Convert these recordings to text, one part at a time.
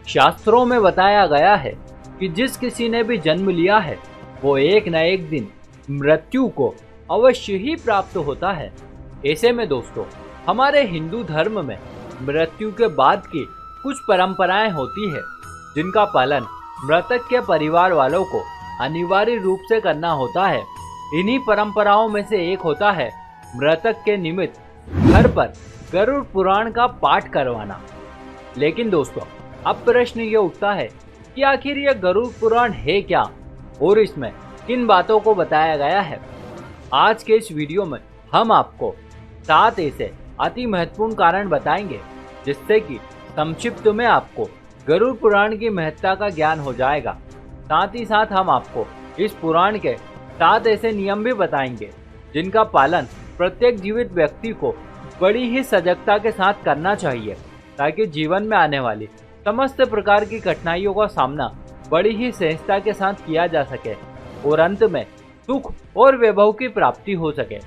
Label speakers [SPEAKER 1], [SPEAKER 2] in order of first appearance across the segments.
[SPEAKER 1] शास्त्रों में बताया गया है कि जिस किसी ने भी जन्म लिया है वो एक न एक दिन मृत्यु को अवश्य ही प्राप्त होता है। ऐसे में दोस्तों, हमारे हिंदू धर्म में मृत्यु के बाद की कुछ परंपराएं होती है जिनका पालन मृतक के परिवार वालों को अनिवार्य रूप से करना होता है। इन्हीं परंपराओं में से एक होता है मृतक के निमित्त घर पर गरुड़ पुराण का पाठ करवाना। लेकिन दोस्तों, अब प्रश्न ये उठता है कि आखिर यह गरुड़ पुराण है क्या और इसमें किन बातों को बताया गया है। आज के इस वीडियो में हम आपको 7 ऐसे अति महत्वपूर्ण कारण बताएंगे जिससे कि संक्षिप्त में आपको गरुड़ पुराण की महत्ता का ज्ञान हो जाएगा। साथ ही साथ हम आपको इस पुराण के 7 ऐसे नियम भी बताएंगे जिनका पालन प्रत्येक जीवित व्यक्ति को बड़ी ही सजगता के साथ करना चाहिए ताकि जीवन में आने वाली समस्त प्रकार की कठिनाइयों का सामना बड़ी ही सहजता के साथ किया जा सके और अंत में सुख और वैभव की प्राप्ति हो सके।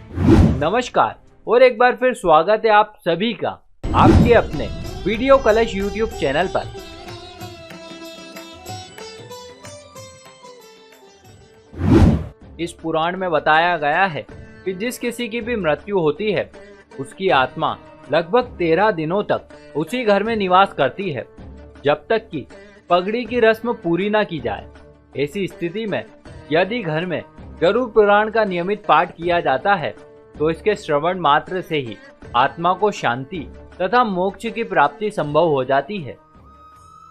[SPEAKER 1] नमस्कार और एक बार फिर स्वागत है आप सभी का आपके अपने वीडियो कलश यूट्यूब चैनल पर। इस पुराण में बताया गया है कि जिस किसी की भी मृत्यु होती है उसकी आत्मा लगभग 13 दिनों तक उसी घर में निवास करती है जब तक कि पगड़ी की रस्म पूरी ना की जाए। ऐसी स्थिति में यदि घर में गरुड़ पुराण का नियमित पाठ किया जाता है तो इसके श्रवण मात्र से ही आत्मा को शांति तथा मोक्ष की प्राप्ति संभव हो जाती है।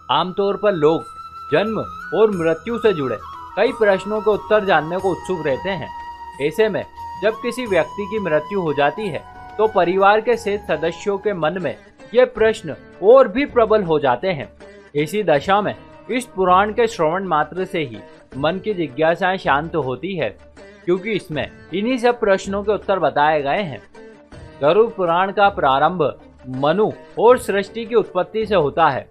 [SPEAKER 1] आमतौर पर लोग जन्म और मृत्यु से जुड़े कई प्रश्नों के उत्तर जानने को उत्सुक रहते हैं। ऐसे में जब किसी व्यक्ति की मृत्यु हो जाती है तो परिवार के शेष सदस्यों के मन में ये प्रश्न और भी प्रबल हो जाते हैं। ऐसी दशा में इस पुराण के श्रवण मात्र से ही मन की जिज्ञासाएं शांत होती है क्योंकि इसमें इन्हीं सब प्रश्नों के उत्तर बताए गए हैं। गरुड़ पुराण का प्रारंभ मनु और सृष्टि की उत्पत्ति से होता है।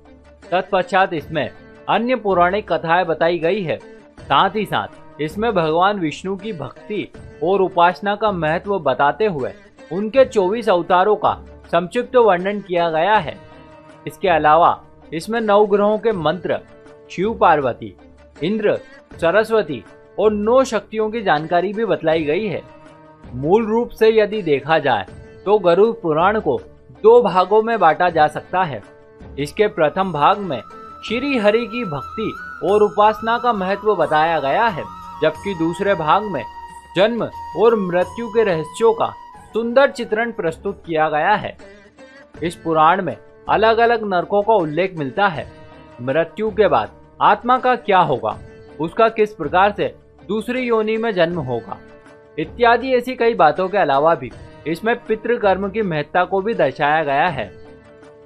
[SPEAKER 1] तत्पश्चात इसमें अन्य पौराणिक कथाएं बताई गई है। साथ ही साथ इसमें भगवान विष्णु की भक्ति और उपासना का महत्व बताते हुए उनके 24 अवतारों का संक्षिप्त वर्णन किया गया है। इसके अलावा इसमें 9 ग्रहों के मंत्र, शिव पार्वती, इंद्र, सरस्वती और 9 शक्तियों की जानकारी भी बतलाई गई है। मूल रूप से यदि देखा जाए तो गरुड़ पुराण को 2 भागों में बांटा जा सकता है। इसके प्रथम भाग में श्री हरि की भक्ति और उपासना का महत्व बताया गया है, जबकि दूसरे भाग में जन्म और मृत्यु के रहस्यों का सुंदर चित्रण प्रस्तुत किया गया है। इस पुराण में अलग अलग नरकों का उल्लेख मिलता है। मृत्यु के बाद आत्मा का क्या होगा, उसका किस प्रकार से दूसरी योनि में जन्म होगा इत्यादि ऐसी कई बातों के अलावा भी इसमें पितृकर्म की महत्ता को भी दर्शाया गया है।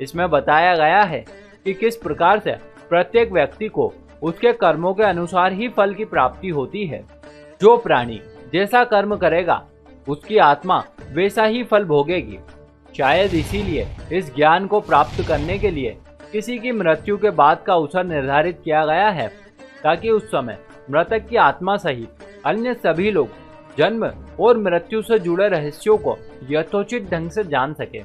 [SPEAKER 1] इसमें बताया गया है कि किस प्रकार से प्रत्येक व्यक्ति को उसके कर्मों के अनुसार ही फल की प्राप्ति होती है। जो प्राणी जैसा कर्म करेगा उसकी आत्मा वैसा ही फल भोगेगी। शायद इसीलिए इस ज्ञान को प्राप्त करने के लिए किसी की मृत्यु के बाद का अवसर निर्धारित किया गया है ताकि उस समय मृतक की आत्मा सहित अन्य सभी लोग जन्म और मृत्यु से जुड़े रहस्यों को यथोचित ढंग से जान सके।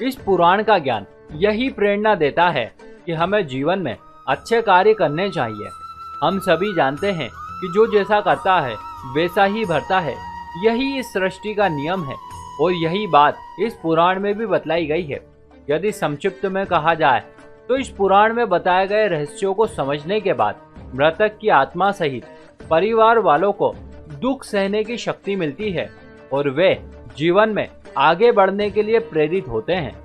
[SPEAKER 1] इस पुराण का ज्ञान यही प्रेरणा देता है कि हमें जीवन में अच्छे कार्य करने चाहिए। हम सभी जानते हैं कि जो जैसा करता है वैसा ही भरता है, यही इस सृष्टि का नियम है और यही बात इस पुराण में भी बतलाई गई है। यदि संक्षिप्त में कहा जाए तो इस पुराण में बताए गए रहस्यों को समझने के बाद मृतक की आत्मा सहित परिवार वालों को दुख सहने की शक्ति मिलती है और वे जीवन में आगे बढ़ने के लिए प्रेरित होते हैं।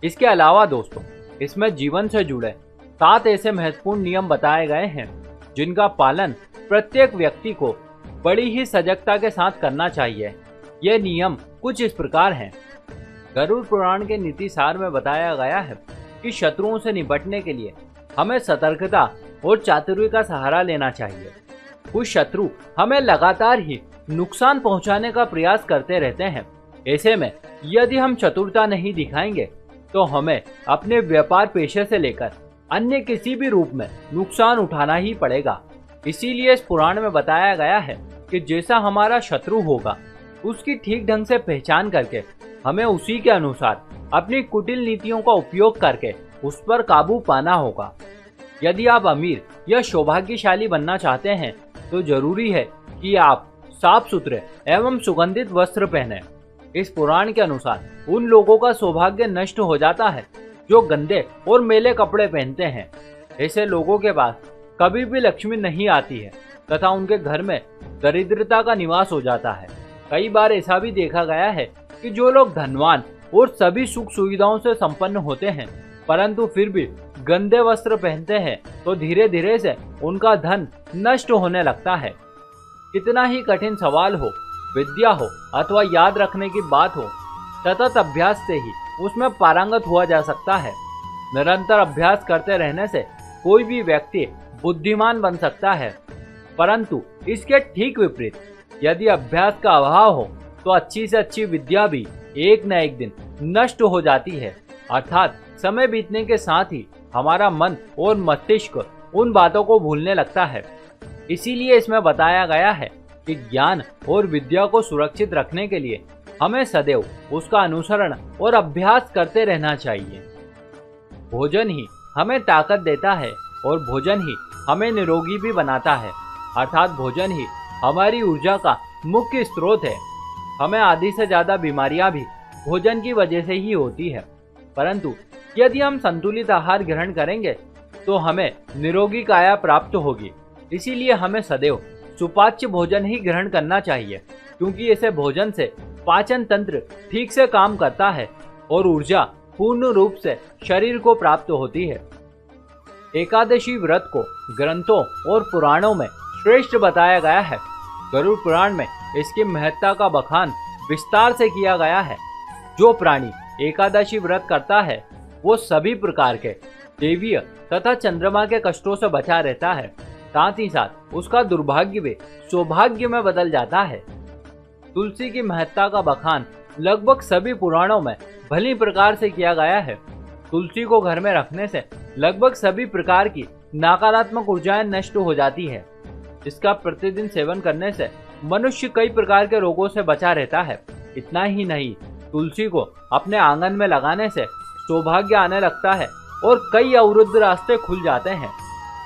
[SPEAKER 1] इसके अलावा दोस्तों, इसमें जीवन से जुड़े 7 ऐसे महत्वपूर्ण नियम बताए गए हैं जिनका पालन प्रत्येक व्यक्ति को बड़ी ही सजगता के साथ करना चाहिए। ये नियम कुछ इस प्रकार हैं। गरुड़ पुराण के नीति सार में बताया गया है कि शत्रुओं से निपटने के लिए हमें सतर्कता और चातुर्य का सहारा लेना चाहिए। कुछ शत्रु हमें लगातार ही नुकसान पहुंचाने का प्रयास करते रहते हैं। ऐसे में यदि हम चतुरता नहीं दिखाएंगे तो हमें अपने व्यापार पेशे से लेकर अन्य किसी भी रूप में नुकसान उठाना ही पड़ेगा। इसीलिए इस पुराण में बताया गया है कि जैसा हमारा शत्रु होगा उसकी ठीक ढंग से पहचान करके हमें उसी के अनुसार अपनी कुटिल नीतियों का उपयोग करके उस पर काबू पाना होगा। यदि आप अमीर या सौभाग्यशाली बनना चाहते हैं तो जरूरी है कि आप साफ सुथरे एवं सुगंधित वस्त्र पहने। इस पुराण के अनुसार उन लोगों का सौभाग्य नष्ट हो जाता है जो गंदे और मैले कपड़े पहनते हैं। ऐसे लोगों के पास कभी भी लक्ष्मी नहीं आती है तथा उनके घर में दरिद्रता का निवास हो जाता है। कई बार ऐसा भी देखा गया है कि जो लोग धनवान और सभी सुख सुविधाओं से संपन्न होते हैं परंतु फिर भी गंदे वस्त्र पहनते हैं तो धीरे धीरे से उनका धन नष्ट होने लगता है। कितना ही कठिन सवाल हो, विद्या हो अथवा याद रखने की बात हो, सतत अभ्यास से ही उसमें पारंगत हुआ जा सकता है। निरंतर अभ्यास करते रहने से कोई भी व्यक्ति बुद्धिमान बन सकता है, परंतु इसके ठीक विपरीत यदि अभ्यास का अभाव हो तो अच्छी से अच्छी विद्या भी एक न एक दिन नष्ट हो जाती है। अर्थात समय बीतने के साथ ही हमारा मन और मस्तिष्क उन बातों को भूलने लगता है। इसीलिए इसमें बताया गया है कि ज्ञान और विद्या को सुरक्षित रखने के लिए हमें सदैव उसका अनुसरण और अभ्यास करते रहना चाहिए। भोजन ही हमें ताकत देता है और भोजन ही हमें निरोगी भी बनाता है। अर्थात भोजन ही हमारी ऊर्जा का मुख्य स्रोत है। हमें आधी से ज्यादा बीमारियां भी भोजन की वजह से ही होती है, परंतु यदि हम संतुलित आहार ग्रहण करेंगे तो हमें निरोगी काया प्राप्त होगी। इसीलिए हमें सदैव सुपाच्य भोजन ही ग्रहण करना चाहिए, क्योंकि ऐसे भोजन से पाचन तंत्र ठीक से काम करता है और ऊर्जा पूर्ण रूप से शरीर को प्राप्त होती है। एकादशी व्रत को ग्रंथों और पुराणों में श्रेष्ठ बताया गया है। गरुड़ पुराण में इसकी महत्ता का बखान विस्तार से किया गया है। जो प्राणी एकादशी व्रत करता है वो सभी प्रकार के देवीय तथा चंद्रमा के कष्टों से बचा रहता है, साथ ही साथ उसका दुर्भाग्य भी सौभाग्य में बदल जाता है। तुलसी की महत्ता का बखान लगभग सभी पुराणों में भली प्रकार से किया गया है। तुलसी को घर में रखने से लगभग सभी प्रकार की नकारात्मक ऊर्जाएं नष्ट हो जाती है। इसका प्रतिदिन सेवन करने से मनुष्य कई प्रकार के रोगों से बचा रहता है। इतना ही नहीं, तुलसी को अपने आंगन में लगाने से सौभाग्य आने लगता है और कई अवरुद्ध रास्ते खुल जाते हैं।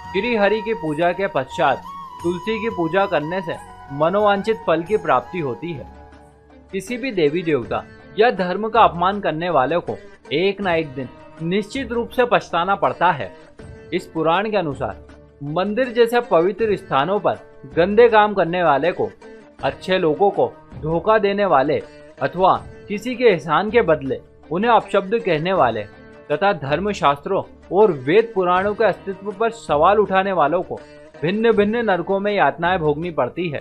[SPEAKER 1] श्री हरि की पूजा के पश्चात तुलसी की पूजा करने से मनोवांछित फल की प्राप्ति होती है। किसी भी देवी देवता या धर्म का अपमान करने वाले को एक न एक दिन निश्चित रूप से पछताना पड़ता है। इस पुराण के अनुसार मंदिर जैसे पवित्र स्थानों पर गंदे काम करने वाले को, अच्छे लोगों को धोखा देने वाले अथवा किसी के एहसान के बदले उन्हें अपशब्द कहने वाले तथा धर्म शास्त्रों और वेद पुराणों के अस्तित्व पर सवाल उठाने वालों को भिन्न भिन्न नरकों में यातनाएं भोगनी पड़ती है।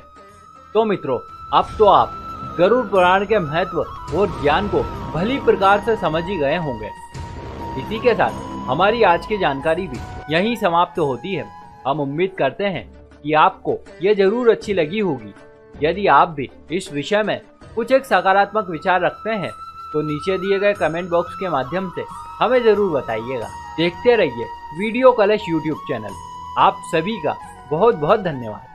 [SPEAKER 1] तो मित्रों, अब तो आप गरुड़ पुराण के महत्व और ज्ञान को भली प्रकार से समझ ही गए होंगे। इसी के साथ हमारी आज की जानकारी भी यहीं समाप्त होती है। हम उम्मीद करते हैं कि आपको ये जरूर अच्छी लगी होगी। यदि आप भी इस विषय में कुछ एक सकारात्मक विचार रखते हैं तो नीचे दिए गए कमेंट बॉक्स के माध्यम से हमें जरूर बताइएगा। देखते रहिए वीडियो कलश यूट्यूब चैनल। आप सभी का बहुत बहुत धन्यवाद।